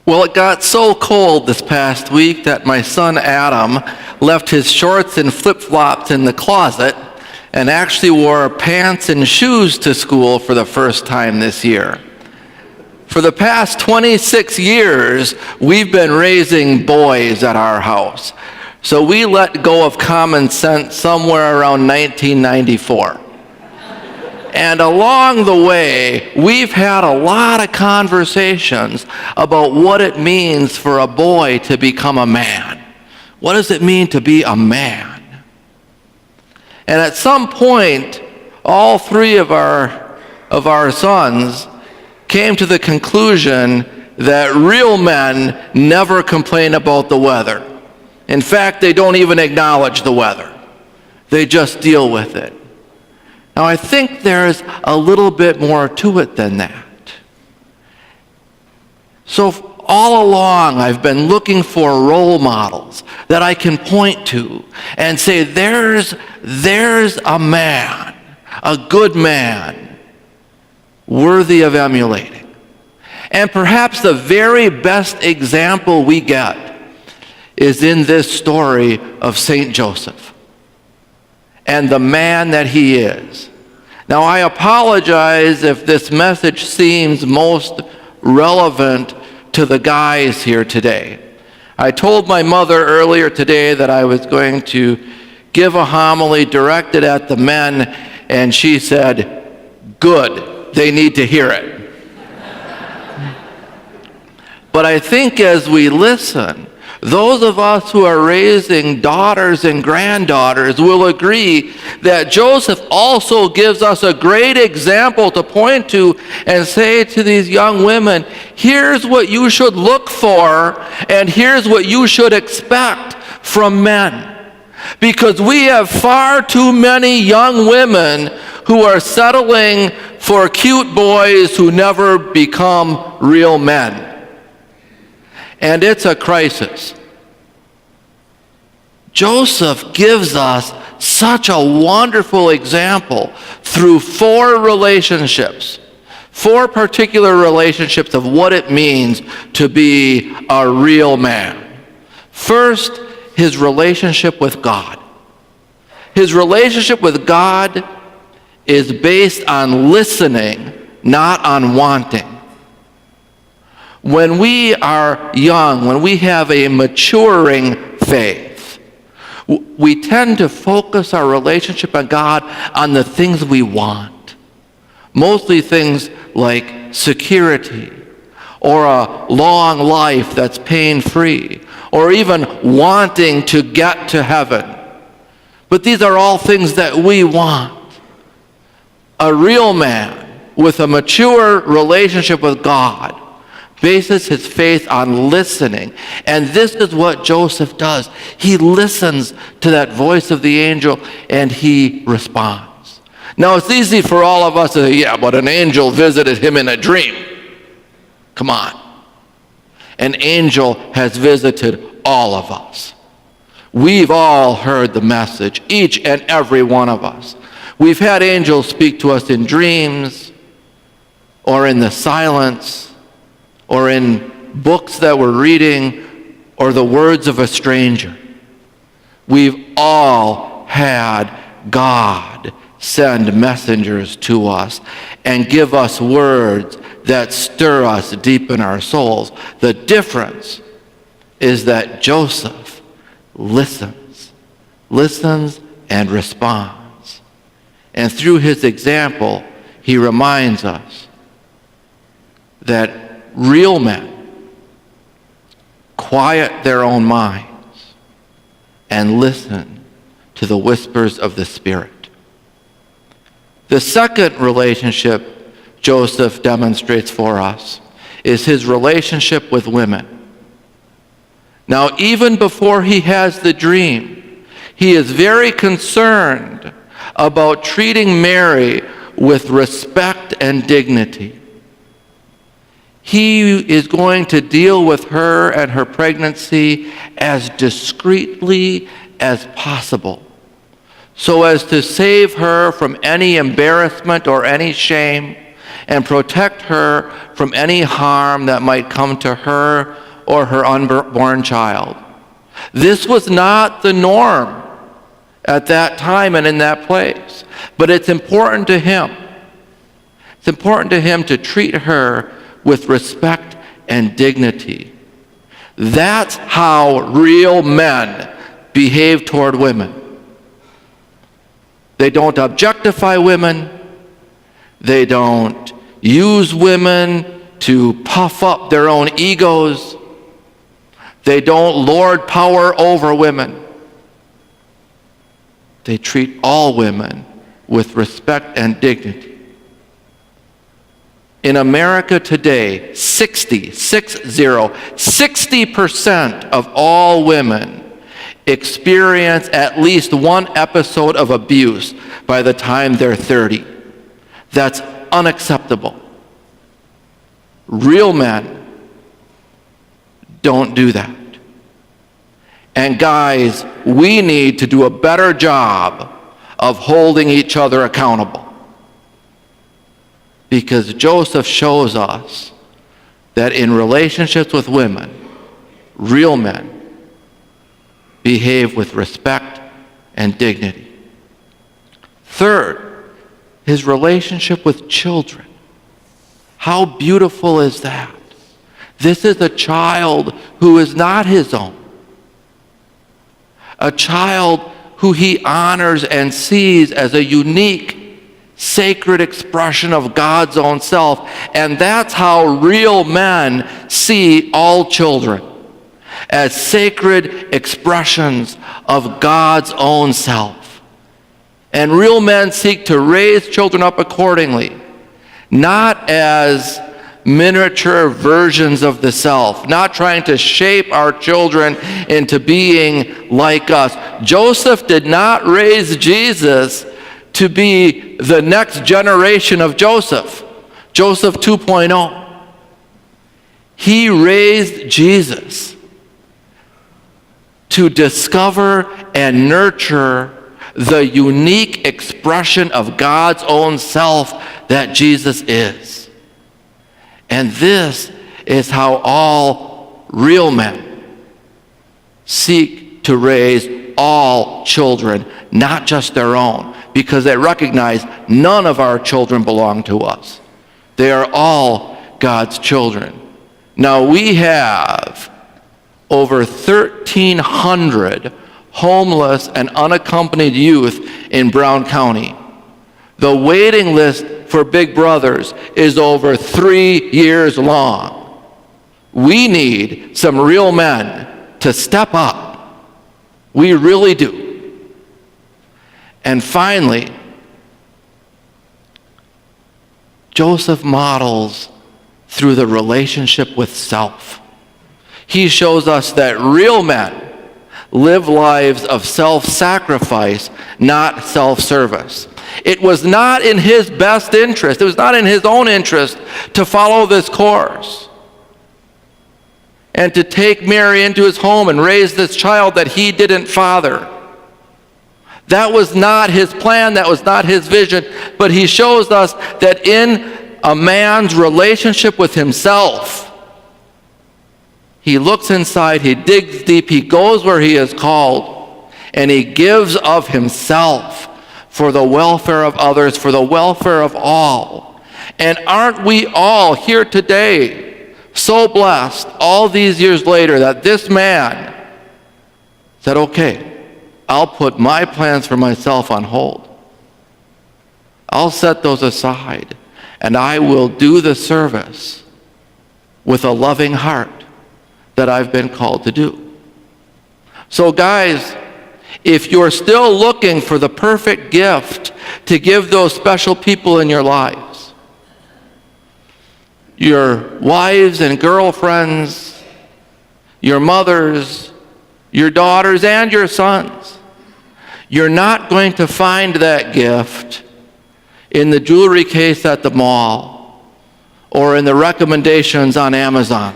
Well, it got so cold this past week that my son Adam left his shorts and flip-flops in the closet and actually wore pants and shoes to school for the first time this year. For the past 26 years, we've been raising boys at our house. So we let go of common sense somewhere around 1994. And along the way, we've had a lot of conversations about what it means for a boy to become a man. What does it mean to be a man? And at some point, all three of our sons came to the conclusion that real men never complain about the weather. In fact, they don't even acknowledge the weather. They just deal with it. Now, I think there's a little bit more to it than that. So all along, I've been looking for role models that I can point to and say, there's a man, a good man, worthy of emulating. And perhaps the very best example we get is in this story of St. Joseph and the man that he is. Now, I apologize if this message seems most relevant to the guys here today. I told my mother earlier today that I was going to give a homily directed at the men, and she said, "Good, they need to hear it." But I think as we listen, those of us who are raising daughters and granddaughters will agree that Joseph also gives us a great example to point to and say to these young women, here's what you should look for and here's what you should expect from men. Because we have far too many young women who are settling for cute boys who never become real men. And it's a crisis. Joseph gives us such a wonderful example through four particular relationships of what it means to be a real man. First, his relationship with God. His relationship with God is based on listening, not on wanting. When we are young, when we have a maturing faith, we tend to focus our relationship with God on the things we want. Mostly things like security, or a long life that's pain-free, or even wanting to get to heaven. But these are all things that we want. A real man with a mature relationship with God bases his faith on listening. And this is what Joseph does. He listens to that voice of the angel and he responds. Now it's easy for all of us to say, yeah, but an angel visited him in a dream. Come on. An angel has visited all of us. We've all heard the message, each and every one of us. We've had angels speak to us in dreams, or in the silence, or in books that we're reading, or the words of a stranger. We've all had God send messengers to us and give us words that stir us deep in our souls. The difference is that Joseph listens and responds. And through his example, he reminds us that real men quiet their own minds and listen to the whispers of the Spirit. The second relationship Joseph demonstrates for us is his relationship with women. Now, even before he has the dream, he is very concerned about treating Mary with respect and dignity. He is going to deal with her and her pregnancy as discreetly as possible, so as to save her from any embarrassment or any shame, and protect her from any harm that might come to her or her unborn child. This was not the norm at that time and in that place, but it's important to him. It's important to him to treat her with respect and dignity. That's how real men behave toward women. They don't objectify women. They don't use women to puff up their own egos. They don't lord power over women. They treat all women with respect and dignity. In America today, 60% of all women experience at least one episode of abuse by the time they're 30. That's unacceptable. Real men don't do that. And guys, we need to do a better job of holding each other accountable. Because Joseph shows us that in relationships with women, real men behave with respect and dignity. Third, his relationship with children. How beautiful is that? This is a child who is not his own. A child who he honors and sees as a unique, sacred expression of God's own self. And that's how real men see all children, as sacred expressions of God's own self. And real men seek to raise children up accordingly, not as miniature versions of the self, not trying to shape our children into being like us. Joseph did not raise Jesus to be the next generation of Joseph, Joseph 2.0. He raised Jesus to discover and nurture the unique expression of God's own self that Jesus is. And this is how all real men seek to raise all children, not just their own, because they recognize none of our children belong to us. They are all God's children. Now we have over 1,300 homeless and unaccompanied youth in Brown County. The waiting list for Big Brothers is over 3 years long. We need some real men to step up. We really do. And finally, Joseph models through the relationship with self. He shows us that real men live lives of self-sacrifice, not self-service. It was not in his best interest, it was not in his own interest to follow this course and to take Mary into his home and raise this child that he didn't father. That was not his plan, that was not his vision, but he shows us that in a man's relationship with himself, he looks inside, he digs deep, he goes where he is called, and he gives of himself for the welfare of others, for the welfare of all. And aren't we all here today so blessed all these years later that this man said, okay, I'll put my plans for myself on hold. I'll set those aside, and I will do the service with a loving heart that I've been called to do. So guys, if you're still looking for the perfect gift to give those special people in your lives, your wives and girlfriends, your mothers, your daughters, and your sons, you're not going to find that gift in the jewelry case at the mall or in the recommendations on Amazon.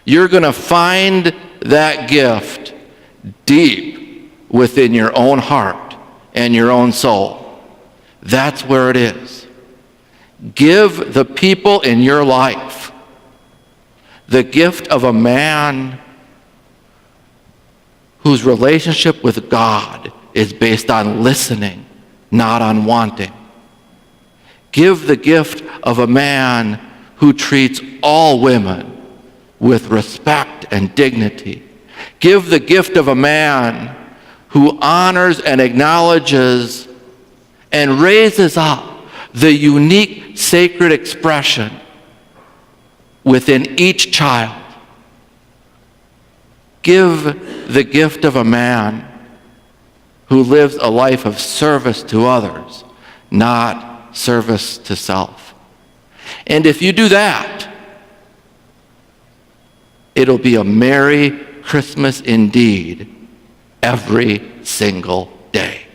You're going to find that gift deep within your own heart and your own soul. That's where it is. Give the people in your life the gift of a man whose relationship with God is based on listening, not on wanting. Give the gift of a man who treats all women with respect and dignity. Give the gift of a man who honors and acknowledges and raises up the unique sacred expression within each child. Give the gift of a man who lives a life of service to others, not service to self. And if you do that, it'll be a Merry Christmas indeed every single day.